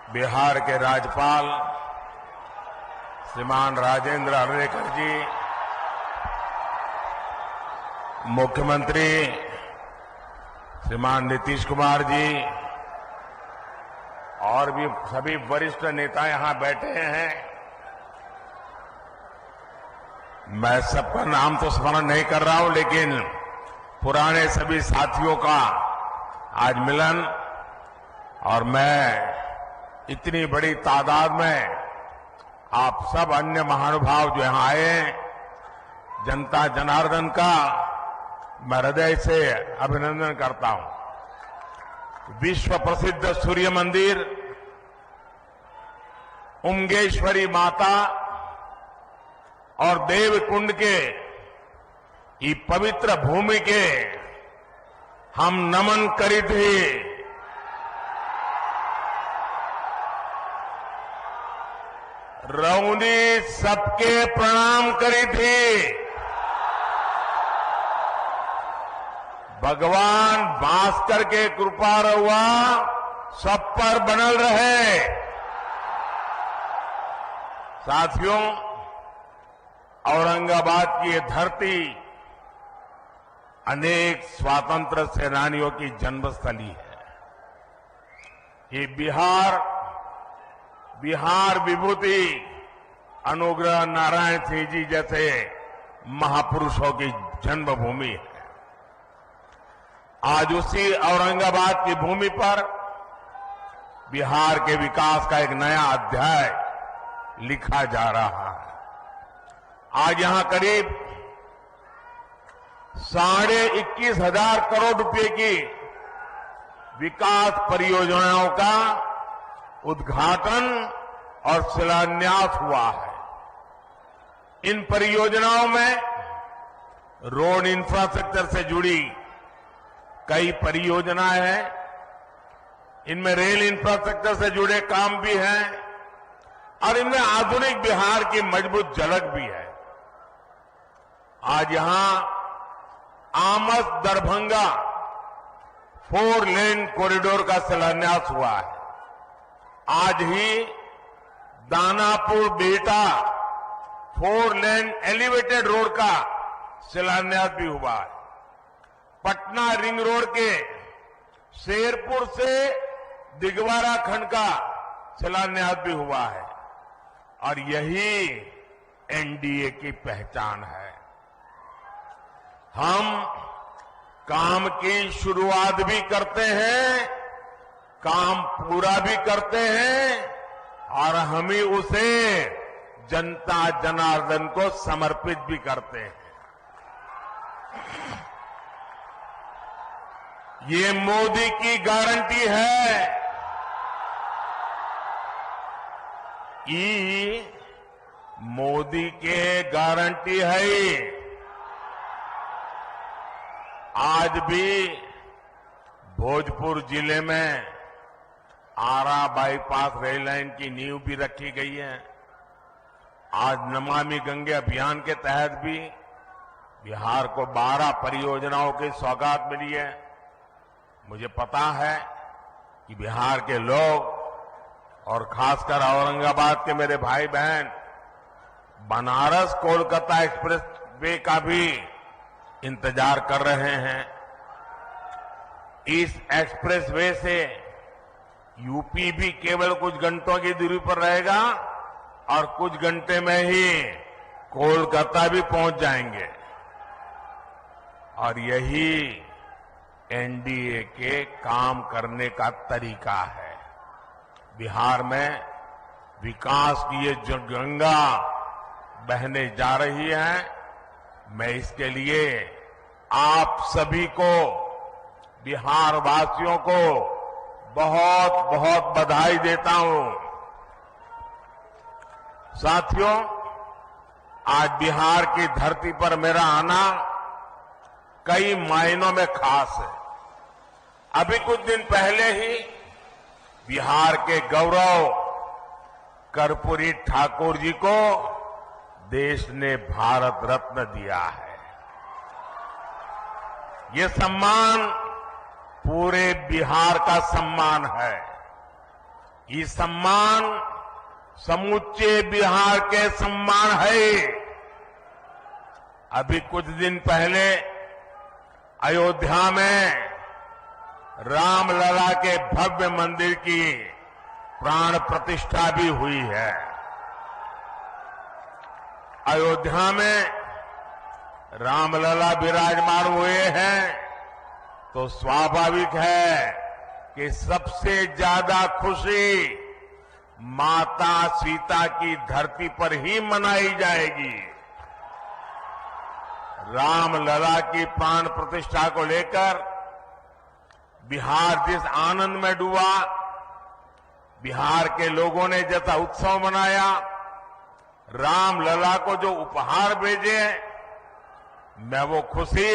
बिहार के राज्यपाल श्रीमान राजेंद्र अर्लेकर जी, मुख्यमंत्री श्रीमान नीतीश कुमार जी और भी सभी वरिष्ठ नेता यहां बैठे हैं। मैं सबका नाम तो स्मरण नहीं कर रहा हूं, लेकिन पुराने सभी साथियों का आज मिलन, और मैं इतनी बड़ी तादाद में आप सब अन्य महानुभाव जो यहां आए, जनता जनार्दन का मैं हृदय से अभिनंदन करता हूं। विश्व प्रसिद्ध सूर्य मंदिर, उमगेश्वरी माता और देवकुंड के ये पवित्र भूमि के हम नमन करी थी। रौनी सबके प्रणाम करी थी। भगवान भास्कर के कृपा रहुआ सब पर बनल रहे। साथियों, औरंगाबाद की ये धरती अनेक स्वातंत्र सेनानियों की जन्मस्थली है। ये बिहार विभूति अनुग्रह नारायण सिंह जी जैसे महापुरुषों की जन्मभूमि है। आज उसी औरंगाबाद की भूमि पर बिहार के विकास का एक नया अध्याय लिखा जा रहा है। आज यहां करीब 21,500 करोड़ रुपए की विकास परियोजनाओं का उद्घाटन और शिलान्यास हुआ है। इन परियोजनाओं में रोड इंफ्रास्ट्रक्चर से जुड़ी कई परियोजनाएं हैं। इनमें रेल इंफ्रास्ट्रक्चर से जुड़े काम भी हैं और इनमें आधुनिक बिहार की मजबूत झलक भी है। आज यहां आमस दरभंगा 4 लेन कॉरिडोर का शिलान्यास हुआ है। आज ही Danapur Bihta 4 lane elevated road का शिलान्यास भी हुआ है। पटना रिंग रोड के शेरपुर से दिगवारा खंड का शिलान्यास भी हुआ है। और यही एनडीए की पहचान है। हम काम की शुरुआत भी करते हैं, काम पूरा भी करते हैं और हम ही उसे जनता जनार्दन को समर्पित भी करते हैं। ये मोदी की गारंटी है। ये मोदी के गारंटी है। आज भी भोजपुर जिले में आरा बाईपास रेल लाइन की नींव भी रखी गई है। आज नमामि गंगे अभियान के तहत भी बिहार को 12 परियोजनाओं की सौगात मिली है। मुझे पता है कि बिहार के लोग और खासकर औरंगाबाद के मेरे भाई बहन बनारस कोलकाता एक्सप्रेस वे का भी इंतजार कर रहे हैं। इस एक्सप्रेस वे से यूपी भी केवल कुछ घंटों की दूरी पर रहेगा और कुछ घंटे में ही कोलकाता भी पहुंच जाएंगे। और यही एनडीए के काम करने का तरीका है। बिहार में विकास की ये जो गंगा बहने जा रही है, मैं इसके लिए आप सभी को, बिहार वासियों को बहुत बहुत बधाई देता हूं। साथियों, आज बिहार की धरती पर मेरा आना कई मायनों में खास है। अभी कुछ दिन पहले ही बिहार के गौरव कर्पूरी ठाकुर जी को देश ने भारत रत्न दिया है। ये सम्मान पूरे बिहार का सम्मान है। ये सम्मान समूचे बिहार के सम्मान है। अभी कुछ दिन पहले अयोध्या में रामलला के भव्य मंदिर की प्राण प्रतिष्ठा भी हुई है। अयोध्या में रामलला विराजमान हुए हैं तो स्वाभाविक है कि सबसे ज्यादा खुशी माता सीता की धरती पर ही मनाई जाएगी। रामलला की प्राण प्रतिष्ठा को लेकर बिहार जिस आनंद में डूबा, बिहार के लोगों ने जैसा उत्सव मनाया, रामलला को जो उपहार भेजे, मैं वो खुशी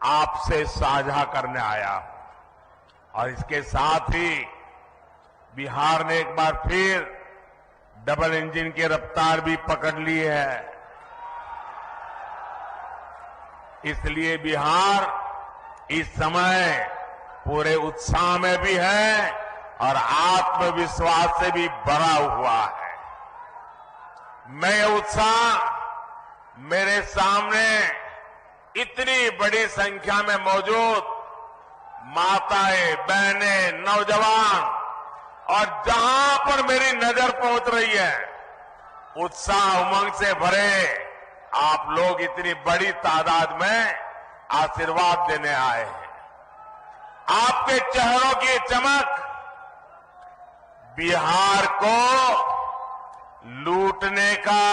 आपसे साझा करने आया हूं। और इसके साथ ही बिहार ने एक बार फिर डबल इंजन की रफ्तार भी पकड़ ली है। इसलिए बिहार इस समय पूरे उत्साह में भी है और आत्मविश्वास से भी भरा हुआ है। मैं ये उत्साह मेरे सामने इतनी बड़ी संख्या में मौजूद माताएं, बहनें, नौजवान और जहां पर मेरी नजर पहुंच रही है, उत्साह उमंग से भरे आप लोग इतनी बड़ी तादाद में आशीर्वाद देने आए हैं। आपके चेहरों की चमक बिहार को लूटने का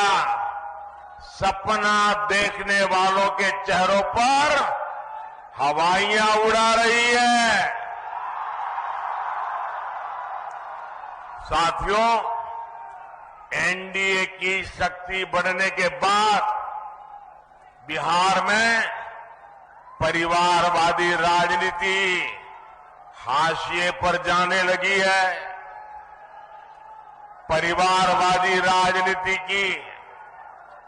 सपना देखने वालों के चेहरों पर हवाइयां उड़ा रही है। साथियों, एनडीए की शक्ति बढ़ने के बाद बिहार में परिवारवादी राजनीति हाशिए पर जाने लगी है। परिवारवादी राजनीति की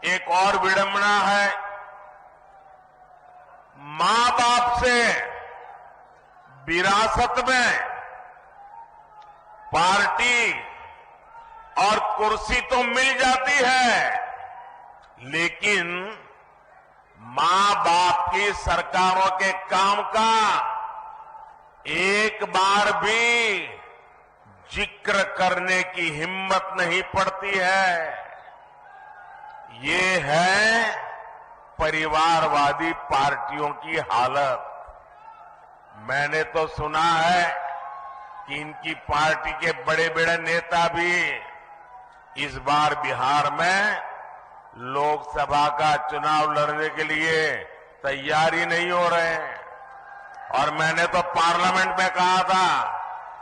एक और विडंबना है, मां बाप से विरासत में पार्टी और कुर्सी तो मिल जाती है, लेकिन मां बाप की सरकारों के काम का एक बार भी जिक्र करने की हिम्मत नहीं पड़ती है। ये है परिवारवादी पार्टियों की हालत। मैंने तो सुना है कि इनकी पार्टी के बड़े बड़े नेता भी इस बार बिहार में लोकसभा का चुनाव लड़ने के लिए तैयारी नहीं हो रहे हैं। और मैंने तो पार्लियामेंट में कहा था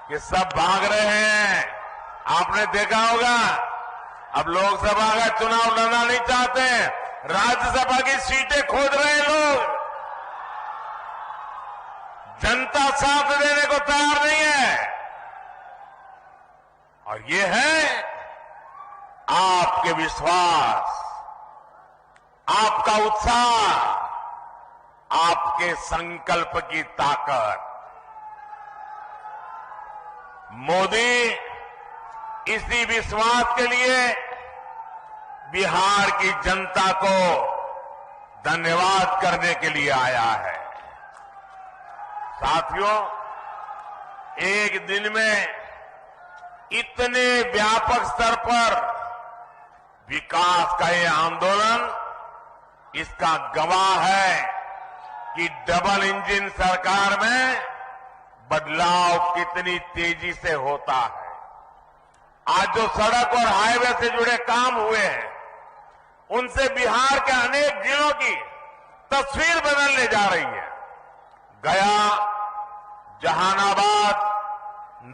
कि सब भाग रहे हैं। आपने देखा होगा, अब लोकसभा का चुनाव लड़ना नहीं चाहते, राज्यसभा की सीटें खोज रहे हैं लोग। जनता साथ देने को तैयार नहीं है। और ये है आपके विश्वास, आपका उत्साह, आपके संकल्प की ताकत। मोदी इसी विश्वास के लिए बिहार की जनता को धन्यवाद करने के लिए आया है। साथियों, एक दिन में इतने व्यापक स्तर पर विकास का ये आंदोलन इसका गवाह है कि डबल इंजन सरकार में बदलाव कितनी तेजी से होता है। आज जो सड़क और हाईवे से जुड़े काम हुए हैं, उनसे बिहार के अनेक जिलों की तस्वीर बदलने जा रही है। गया, जहानाबाद,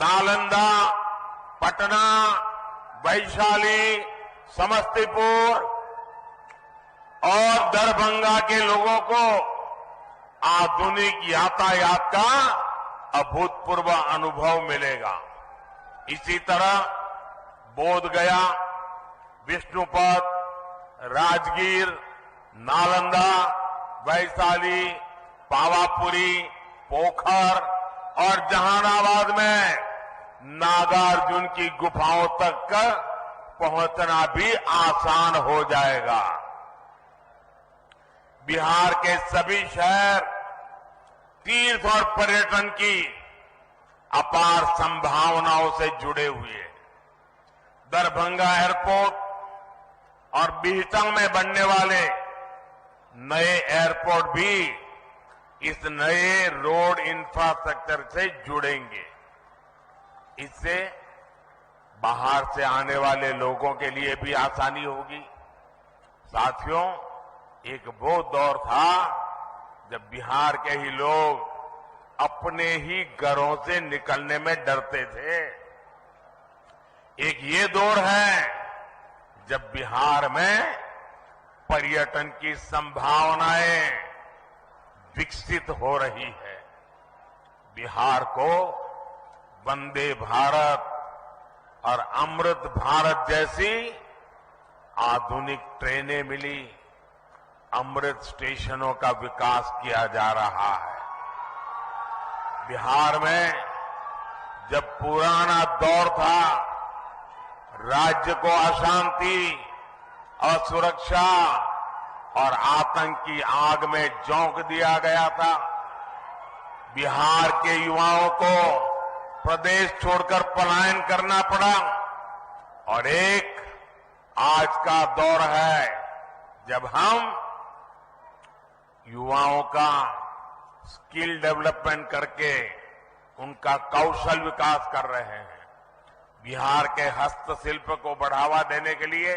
नालंदा, पटना, वैशाली, समस्तीपुर और दरभंगा के लोगों को आधुनिक यातायात का अभूतपूर्व अनुभव मिलेगा। इसी तरह बोधगया, विष्णुपद, राजगीर, नालंदा, वैशाली, पावापुरी, पोखर और जहानाबाद में नागार्जुन की गुफाओं तक पहुंचना भी आसान हो जाएगा। बिहार के सभी शहर तीर्थ और पर्यटन की अपार संभावनाओं से जुड़े हुए हैं। दरभंगा एयरपोर्ट और बिहटा में बनने वाले नए एयरपोर्ट भी इस नए रोड इंफ्रास्ट्रक्चर से जुड़ेंगे। इससे बाहर से आने वाले लोगों के लिए भी आसानी होगी। साथियों, एक वो दौर था जब बिहार के ही लोग अपने ही घरों से निकलने में डरते थे। एक ये दौर है जब बिहार में पर्यटन की संभावनाएं विकसित हो रही है। बिहार को वंदे भारत और अमृत भारत जैसी आधुनिक ट्रेनें मिली। अमृत स्टेशनों का विकास किया जा रहा है। बिहार में जब पुराना दौर था, राज्य को अशांति, असुरक्षा और आतंक की आग में झोंक दिया गया था। बिहार के युवाओं को प्रदेश छोड़कर पलायन करना पड़ा और एक आज का दौर है जब हम युवाओं का स्किल डेवलपमेंट करके उनका कौशल विकास कर रहे हैं। बिहार के हस्तशिल्प को बढ़ावा देने के लिए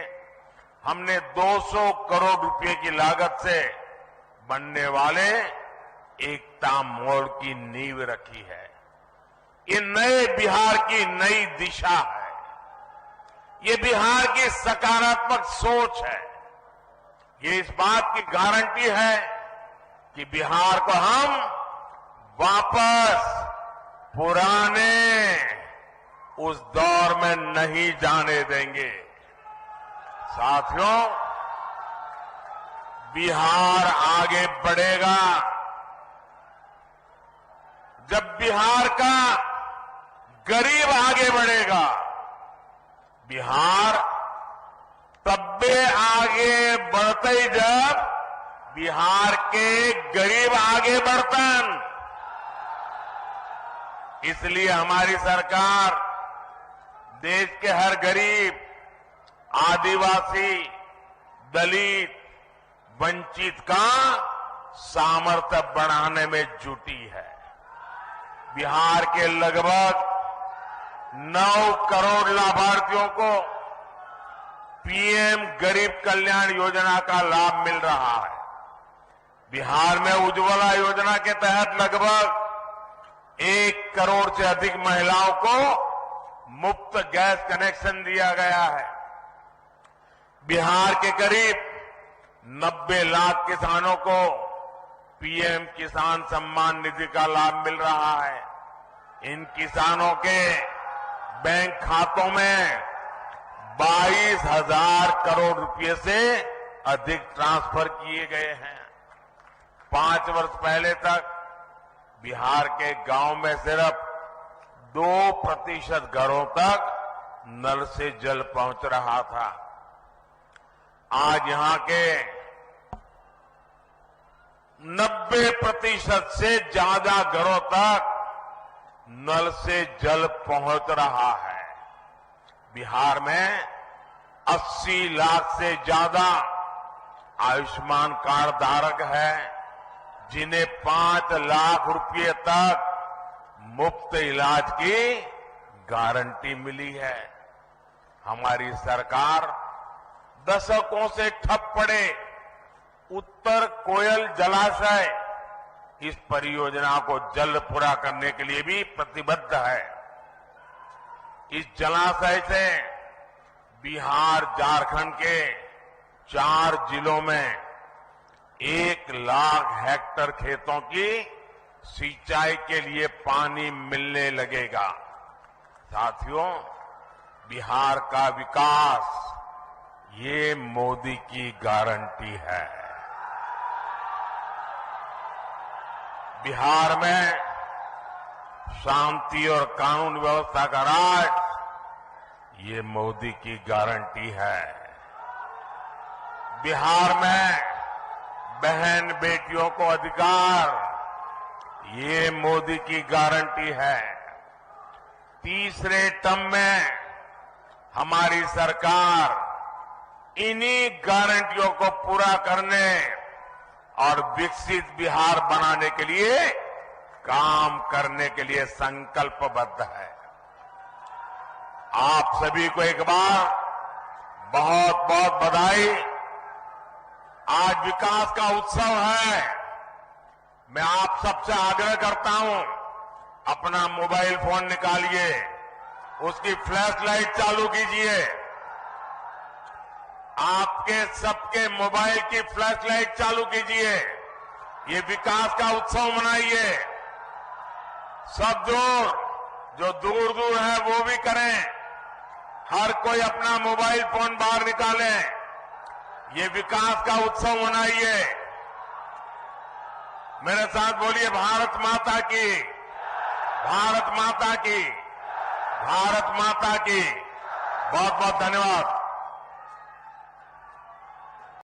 हमने 200 करोड़ रुपए की लागत से बनने वाले एकता मॉल की नींव रखी है। ये नए बिहार की नई दिशा है। ये बिहार की सकारात्मक सोच है। ये इस बात की गारंटी है कि बिहार को हम वापस पुराने उस दौर में नहीं जाने देंगे। साथियों, बिहार आगे बढ़ेगा जब बिहार का गरीब आगे बढ़ेगा। बिहार तब्बे आगे बढ़ते ही जब बिहार के गरीब आगे बढ़तन। इसलिए हमारी सरकार देश के हर गरीब, आदिवासी, दलित, वंचित का सामर्थ्य बढ़ाने में जुटी है। बिहार के लगभग 9 करोड़ लाभार्थियों को पीएम गरीब कल्याण योजना का लाभ मिल रहा है। बिहार में उज्ज्वला योजना के तहत लगभग 1 करोड़ से अधिक महिलाओं को मुफ्त गैस कनेक्शन दिया गया है। बिहार के करीब 90 लाख किसानों को पीएम किसान सम्मान निधि का लाभ मिल रहा है। इन किसानों के बैंक खातों में 22,000 करोड़ रुपए से अधिक ट्रांसफर किए गए हैं। 5 वर्ष पहले तक बिहार के गांव में सिर्फ 2% घरों तक नल से जल पहुंच रहा था। आज यहां के 90% से ज्यादा घरों तक नल से जल पहुंच रहा है। बिहार में 80 लाख से ज्यादा आयुष्मान कार्ड धारक है, जिन्हें 5 लाख रुपए तक मुफ्त इलाज की गारंटी मिली है। हमारी सरकार दशकों से ठप पड़े उत्तर कोयल जलाशय इस परियोजना को जल्द पूरा करने के लिए भी प्रतिबद्ध है। इस जलाशय से बिहार, झारखंड के 4 जिलों में 1 लाख हेक्टेयर खेतों की सिंचाई के लिए पानी मिलने लगेगा। साथियों, बिहार का विकास ये मोदी की गारंटी है। बिहार में शांति और कानून व्यवस्था का राज, ये मोदी की गारंटी है। बिहार में बहन बेटियों को अधिकार, ये मोदी की गारंटी है। तीसरे टर्म में हमारी सरकार इन्हीं गारंटियों को पूरा करने और विकसित बिहार बनाने के लिए काम करने के लिए संकल्पबद्ध है। आप सभी को एक बार बहुत बहुत बधाई। आज विकास का उत्सव है। मैं आप सबसे आग्रह करता हूं, अपना मोबाइल फोन निकालिए, उसकी फ्लैश लाइट चालू कीजिए। आपके सबके मोबाइल की फ्लैश लाइट चालू कीजिए। ये विकास का उत्सव मनाइए। सब जो दूर दूर है वो भी करें। हर कोई अपना मोबाइल फोन बाहर निकालें। ये विकास का उत्सव मनाइए। मेरे साथ बोलिए, भारत माता की, भारत माता की, भारत माता की। बहुत बहुत धन्यवाद।